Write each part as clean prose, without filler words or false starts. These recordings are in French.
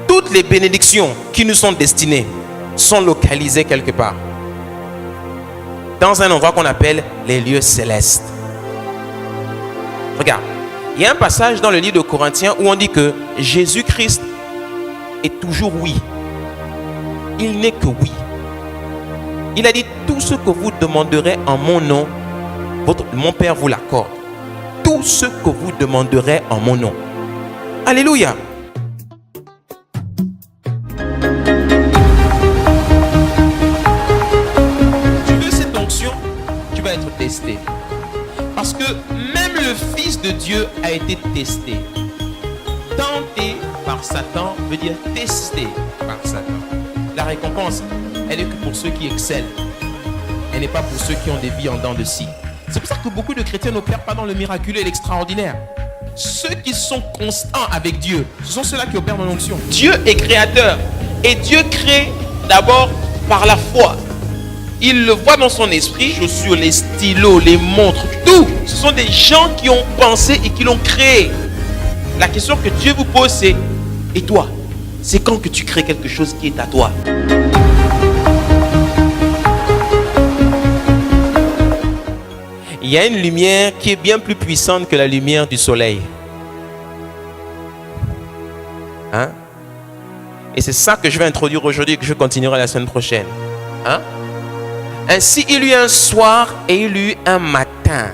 Toutes les bénédictions qui nous sont destinées sont localisées quelque part dans un endroit qu'on appelle les lieux célestes. Regarde, il y a un passage dans le livre de Corinthiens où on dit que Jésus-Christ est toujours oui. Il n'est que oui. Il a dit tout ce que vous demanderez en mon nom, mon Père vous l'accorde. Tout ce que vous demanderez en mon nom. Alléluia. Tu veux cette onction, tu vas être testé. Parce que même le Fils de Dieu a été testé. Tenté par Satan veut dire testé par Satan. La récompense, elle est que pour ceux qui excellent. Elle n'est pas pour ceux qui ont des vies en dents de scie. C'est pour ça que beaucoup de chrétiens n'opèrent pas dans le miraculeux et l'extraordinaire. Ceux qui sont constants avec Dieu, ce sont ceux-là qui opèrent dans l'onction. Dieu est créateur. Et Dieu crée d'abord par la foi. Il le voit dans son esprit, les chaussures, les stylos, les montres, tout. Ce sont des gens qui ont pensé et qui l'ont créé. La question que Dieu vous pose, c'est: et toi, c'est quand que tu crées quelque chose qui est à toi? Il y a une lumière qui est bien plus puissante que la lumière du soleil. Hein? Et c'est ça que je vais introduire aujourd'hui et que je continuerai la semaine prochaine. Hein? Ainsi, il y eut un soir et il y eut un matin.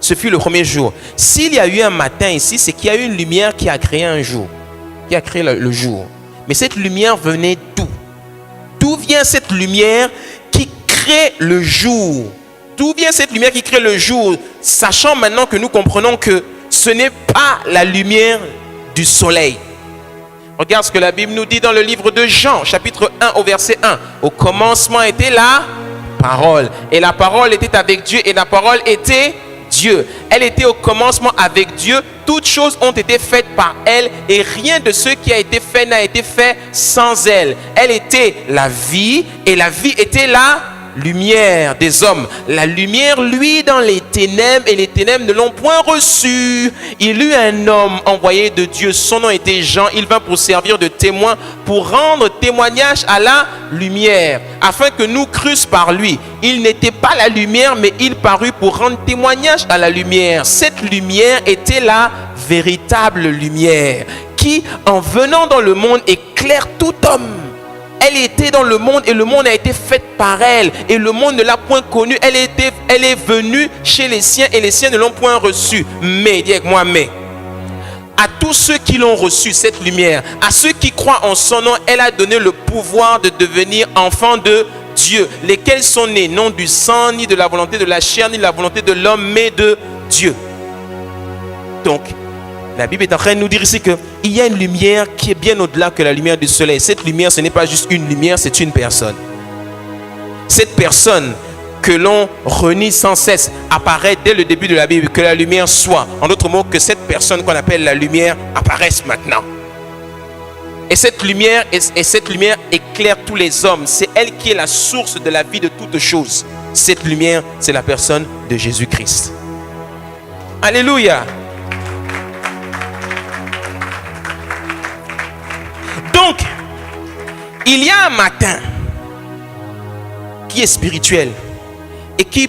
Ce fut le premier jour. S'il y a eu un matin ici, c'est qu'il y a eu une lumière qui a créé un jour. Qui a créé le jour. Mais cette lumière venait d'où? D'où vient cette lumière qui crée le jour? D'où vient cette lumière qui crée le jour? Sachant maintenant que nous comprenons que ce n'est pas la lumière du soleil. Regarde ce que la Bible nous dit dans le livre de Jean, chapitre 1 au verset 1. Au commencement était la parole. Et la parole était avec Dieu et la parole était Dieu. Elle était au commencement avec Dieu. Toutes choses ont été faites par elle et rien de ce qui a été fait n'a été fait sans elle. Elle était la vie et la vie était la lumière des hommes. La lumière, lui, dans les ténèbres et les ténèbres ne l'ont point reçu. Il eut un homme envoyé de Dieu. Son nom était Jean. Il vint pour servir de témoin, pour rendre témoignage à la lumière, afin que nous crusses par lui. Il n'était pas la lumière, mais il parut pour rendre témoignage à la lumière. Cette lumière était la véritable lumière, qui, en venant dans le monde, éclaire tout homme. Elle était dans le monde et le monde a été fait par elle. Et le monde ne l'a point connue. Elle est venue chez les siens et les siens ne l'ont point reçue. Mais, dis avec moi, mais, à tous ceux qui l'ont reçue, cette lumière, à ceux qui croient en son nom, elle a donné le pouvoir de devenir enfants de Dieu. Lesquels sont nés, non du sang, ni de la volonté de la chair, ni de la volonté de l'homme, mais de Dieu. Donc, la Bible est en train de nous dire ici qu'il y a une lumière qui est bien au-delà que la lumière du soleil. Cette lumière, ce n'est pas juste une lumière, c'est une personne. Cette personne que l'on renie sans cesse apparaît dès le début de la Bible, que la lumière soit. En d'autres mots, que cette personne qu'on appelle la lumière apparaisse maintenant. Et cette lumière éclaire tous les hommes. C'est elle qui est la source de la vie de toutes choses. Cette lumière, c'est la personne de Jésus-Christ. Alléluia. Donc, il y a un matin qui est spirituel et qui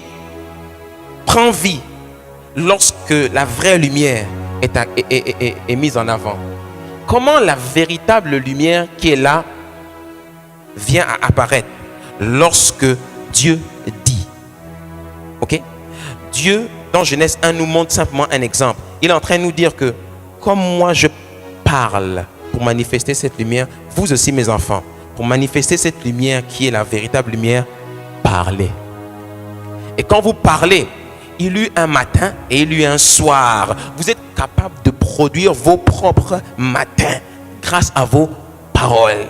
prend vie lorsque la vraie lumière est mise en avant. Comment la véritable lumière qui est là vient à apparaître? Lorsque Dieu dit. Ok? Dieu, dans Genèse 1, nous montre simplement un exemple. Il est en train de nous dire que, comme moi je parle pour manifester cette lumière, vous aussi mes enfants, pour manifester cette lumière qui est la véritable lumière, parlez. Et quand vous parlez, il y eut un matin et il y eut un soir. Vous êtes capable de produire vos propres matins grâce à vos paroles.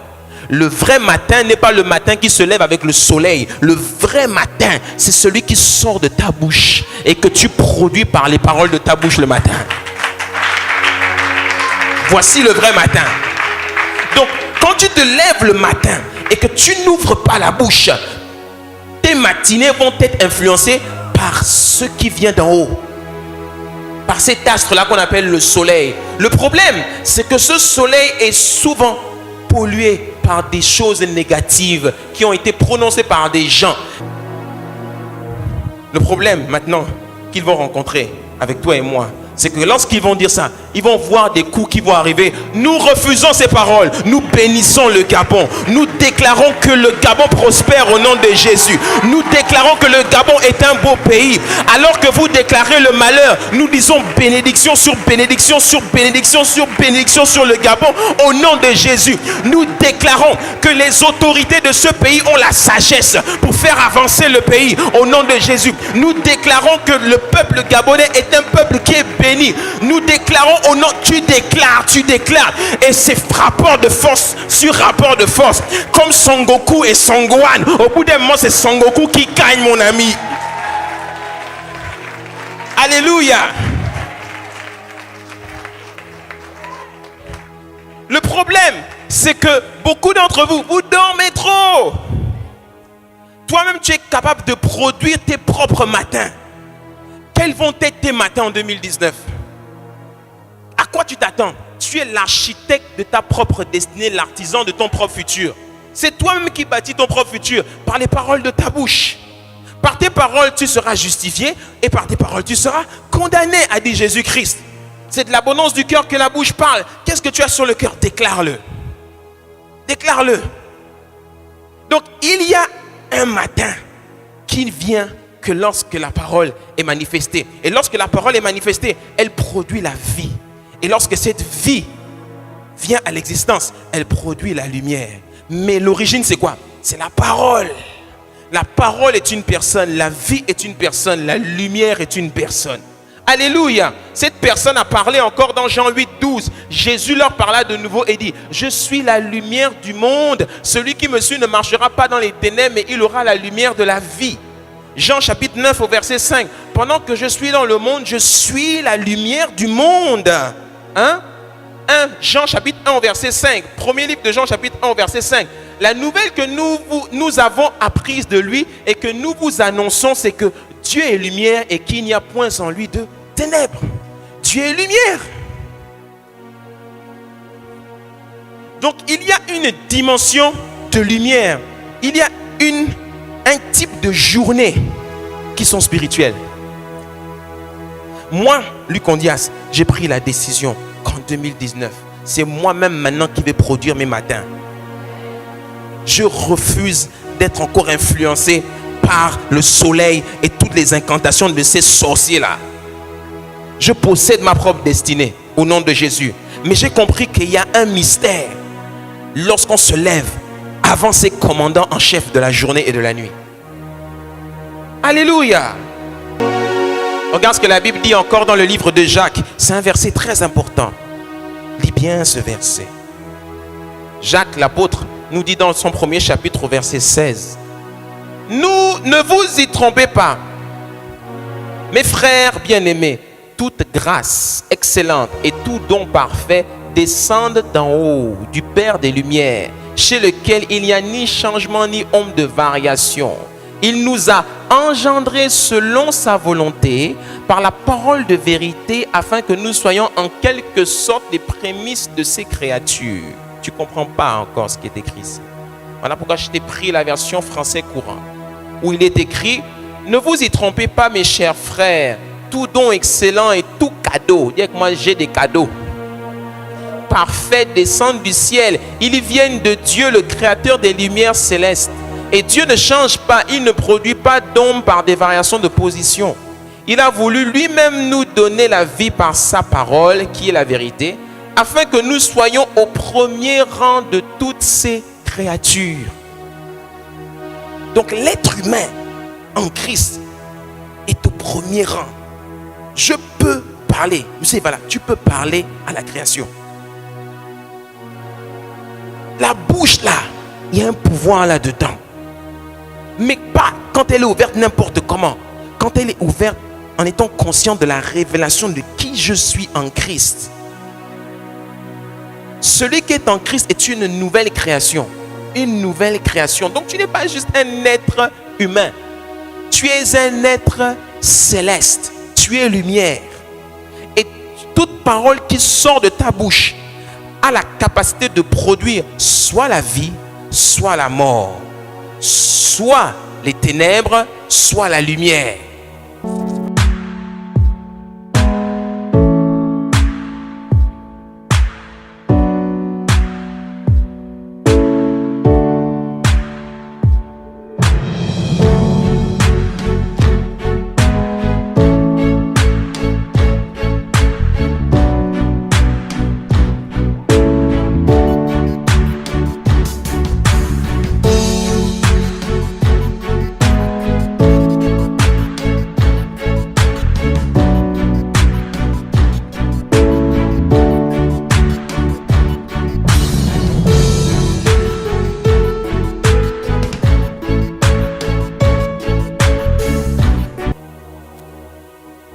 Le vrai matin n'est pas le matin qui se lève avec le soleil. Le vrai matin, c'est celui qui sort de ta bouche et que tu produis par les paroles de ta bouche le matin. Voici le vrai matin. Donc, quand tu te lèves le matin et que tu n'ouvres pas la bouche, tes matinées vont être influencées par ce qui vient d'en haut. par cet astre-là qu'on appelle le soleil. Le problème, c'est que ce soleil est souvent pollué par des choses négatives qui ont été prononcées par des gens. Le problème maintenant qu'ils vont rencontrer avec toi et moi, c'est que lorsqu'ils vont dire ça, ils vont voir des coups qui vont arriver. Nous refusons ces paroles. Nous bénissons le Gabon. Nous déclarons que le Gabon prospère au nom de Jésus. Nous déclarons que le Gabon est un beau pays. Alors que vous déclarez le malheur, nous disons bénédiction sur bénédiction sur bénédiction sur bénédiction sur le Gabon au nom de Jésus. Nous déclarons que les autorités de ce pays ont la sagesse pour faire avancer le pays au nom de Jésus. Nous déclarons que le peuple gabonais est un peuple qui est béni. Nous déclarons au nom, tu déclares, et c'est rapport de force sur rapport de force, comme Son Goku et Son Gohan. Au bout d'un moment, c'est Son Goku qui gagne, mon ami. Alléluia. Le problème, c'est que beaucoup d'entre vous, vous dormez trop. Toi-même, tu es capable de produire tes propres matins. Quels vont être tes matins en 2019? À quoi tu t'attends? Tu es l'architecte de ta propre destinée, l'artisan de ton propre futur. C'est toi-même qui bâtis ton propre futur par les paroles de ta bouche. Par tes paroles, tu seras justifié et par tes paroles, tu seras condamné, a dit Jésus-Christ. C'est de l'abondance du cœur que la bouche parle. Qu'est-ce que tu as sur le cœur? Déclare-le. Déclare-le. Donc, il y a un matin qui vient que lorsque la parole est manifestée. Et lorsque la parole est manifestée, elle produit la vie. Et lorsque cette vie vient à l'existence, elle produit la lumière. Mais l'origine, c'est quoi? C'est la parole. La parole est une personne, la vie est une personne, la lumière est une personne. Alléluia. Cette personne a parlé encore dans Jean 8, 12. Jésus leur parla de nouveau et dit: je suis la lumière du monde. Celui qui me suit ne marchera pas dans les ténèbres, mais il aura la lumière de la vie. Jean chapitre 9 au verset 5. Pendant que je suis dans le monde, je suis la lumière du monde. Jean chapitre 1 au verset 5. Premier livre de Jean chapitre 1 au verset 5. La nouvelle que nous avons apprise de lui et que nous vous annonçons, c'est que Dieu est lumière et qu'il n'y a point en lui de ténèbres. Dieu est lumière. Donc il y a une dimension de lumière. Il y a un type de journée qui sont spirituelles. Moi, Luc Ondias, j'ai pris la décision qu'en 2019, c'est moi-même maintenant qui vais produire mes matins. Je refuse d'être encore influencé par le soleil et toutes les incantations de ces sorciers-là. Je possède ma propre destinée au nom de Jésus. Mais j'ai compris qu'il y a un mystère lorsqu'on se lève avant ces commandants en chef de la journée et de la nuit. Alléluia. Regarde ce que la Bible dit encore dans le livre de Jacques. C'est un verset très important. Lis bien ce verset. Jacques l'apôtre nous dit dans son premier chapitre au verset 16. Ne vous y trompez pas, mes frères bien-aimés, toute grâce excellente et tout don parfait descendent d'en haut du Père des Lumières, chez lequel il n'y a ni changement ni ombre de variation. Il nous a engendrés selon sa volonté par la parole de vérité afin que nous soyons en quelque sorte les prémices de ses créatures. Tu ne comprends pas encore ce qui est écrit ici. Voilà pourquoi je t'ai pris la version français courant, où il est écrit: ne vous y trompez pas, mes chers frères, tout don excellent et tout cadeau, dis que moi j'ai des cadeaux parfaits descendent du ciel. Ils viennent de Dieu, le créateur des lumières célestes. Et Dieu ne change pas, il ne produit pas d'ombre par des variations de position. Il a voulu lui-même nous donner la vie par sa parole, qui est la vérité, afin que nous soyons au premier rang de toutes ces créatures. Donc l'être humain en Christ est au premier rang. Je peux parler, vous savez, voilà, tu peux parler à la création. La bouche là, il y a un pouvoir là-dedans. Mais pas quand elle est ouverte n'importe comment. Quand elle est ouverte en étant conscient de la révélation de qui je suis en Christ. Celui qui est en Christ est une nouvelle création. Une nouvelle création. Donc tu n'es pas juste un être humain. Tu es un être céleste. Tu es lumière. toute parole qui sort de ta bouche a la capacité de produire soit la vie, soit la mort, soit les ténèbres, soit la lumière.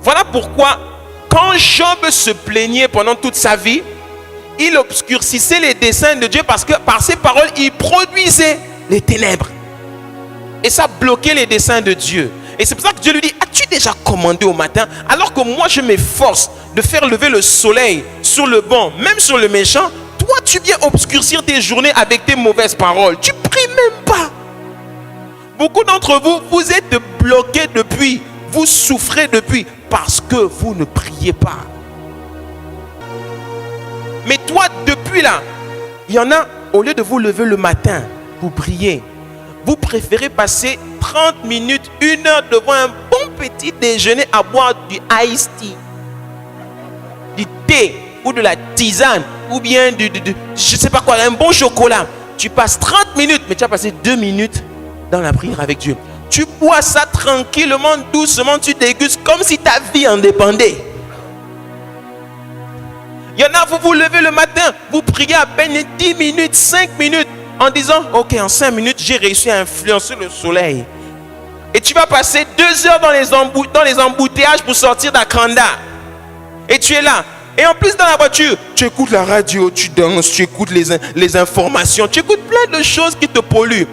Voilà pourquoi, quand Job se plaignait pendant toute sa vie, il obscurcissait les desseins de Dieu parce que par ses paroles, il produisait les ténèbres. Et ça bloquait les desseins de Dieu. Et c'est pour ça que Dieu lui dit, as-tu déjà commandé au matin, alors que moi je m'efforce de faire lever le soleil sur le bon, même sur le méchant, toi tu viens obscurcir tes journées avec tes mauvaises paroles. Tu pries même pas. Beaucoup d'entre vous, vous êtes bloqués depuis, vous souffrez depuis, parce que vous ne priez pas. Mais toi, depuis là, il y en a, au lieu de vous lever le matin pour prier, vous préférez passer 30 minutes, 1 heure devant un bon petit déjeuner à boire du iced tea, du thé ou de la tisane, ou bien je sais pas quoi, un bon chocolat. Tu passes 30 minutes, mais tu as passé 2 minutes dans la prière avec Dieu. Tu bois ça tranquillement, doucement, tu dégustes comme si ta vie en dépendait. Il y en a, vous vous levez le matin, vous priez à peine 10 minutes, 5 minutes, en disant, ok, en 5 minutes, j'ai réussi à influencer le soleil. Et tu vas passer 2 heures dans les embouteillages pour sortir d'Akranda. Et tu es là. Et en plus, dans la voiture, tu écoutes la radio, tu danses, tu écoutes les informations, tu écoutes plein de choses qui te polluent.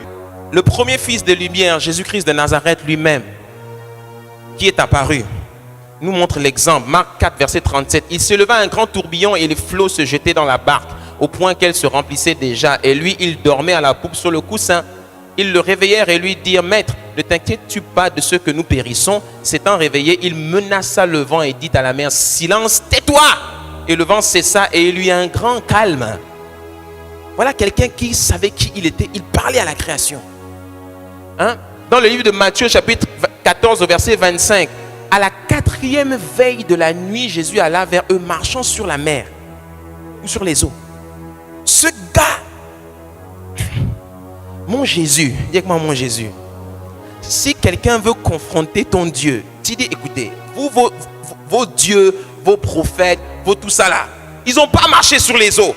Le premier fils de lumière, Jésus-Christ de Nazareth lui-même, qui est apparu, nous montre l'exemple. Marc 4, verset 37. Il se leva un grand tourbillon et les flots se jetaient dans la barque, au point qu'elle se remplissait déjà. Et lui, il dormait à la poupe sur le coussin. Ils le réveillèrent et lui dirent, Maître, ne t'inquiètes-tu pas de ce que nous périssons? S'étant réveillé, il menaça le vent et dit à la mer, Silence, tais-toi! Et le vent cessa et il eut un grand calme. Voilà quelqu'un qui savait qui il était. Il parlait à la création. Dans le livre de Matthieu, chapitre 14, verset 25, à la 4e veille de la nuit, Jésus alla vers eux marchant sur la mer ou sur les eaux. Ce gars, mon Jésus, dis avec moi mon Jésus, si quelqu'un veut confronter ton Dieu, tu dis écoutez, vous, vos dieux, vos prophètes, vos tout ça là, ils n'ont pas marché sur les eaux.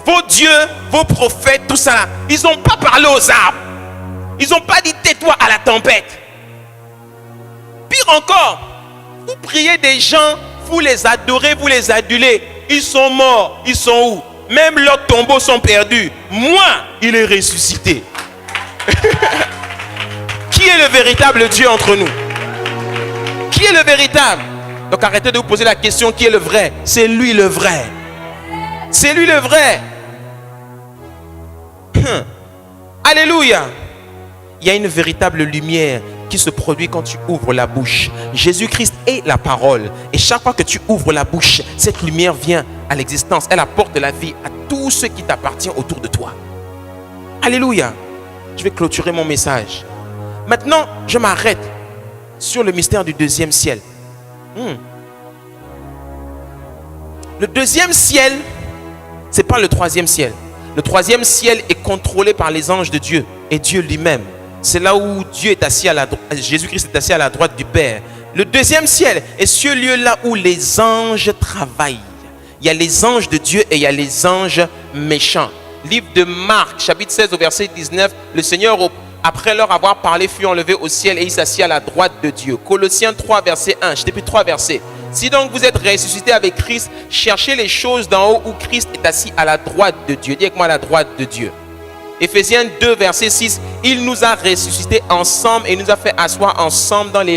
Vos dieux, vos prophètes, tout ça là, ils n'ont pas parlé aux arbres. Ils n'ont pas dit tais-toi à la tempête. Pire encore, vous priez des gens, vous les adorez, vous les adulez. Ils sont morts, ils sont où? Même leurs tombeaux sont perdus. Moi, il est ressuscité. Qui est le véritable Dieu entre nous? Qui est le véritable? Donc arrêtez de vous poser la question qui est le vrai. C'est lui le vrai. C'est lui le vrai. Alléluia. Il y a une véritable lumière qui se produit quand tu ouvres la bouche. Jésus-Christ est la parole. Et chaque fois que tu ouvres la bouche, cette lumière vient à l'existence. Elle apporte la vie à tout ce qui t'appartient autour de toi. Alléluia. Je vais clôturer mon message. Maintenant, je m'arrête sur le mystère du deuxième ciel. Le deuxième ciel, ce n'est pas le troisième ciel. Le troisième ciel est contrôlé par les anges de Dieu et Dieu lui-même. C'est là où Dieu est assis à la droite, Jésus-Christ est assis à la droite du Père. Le deuxième ciel est ce lieu-là où les anges travaillent. Il y a les anges de Dieu et il y a les anges méchants. Livre de Marc, chapitre 16, au verset 19, le Seigneur, après leur avoir parlé, fut enlevé au ciel et il s'assit à la droite de Dieu. Colossiens 3, verset 1, depuis 3 versets. Si donc vous êtes ressuscités avec Christ, cherchez les choses d'en haut où Christ est assis à la droite de Dieu. Dis avec moi, à la droite de Dieu. Éphésiens 2, verset 6, il nous a ressuscités ensemble et nous a fait asseoir ensemble dans les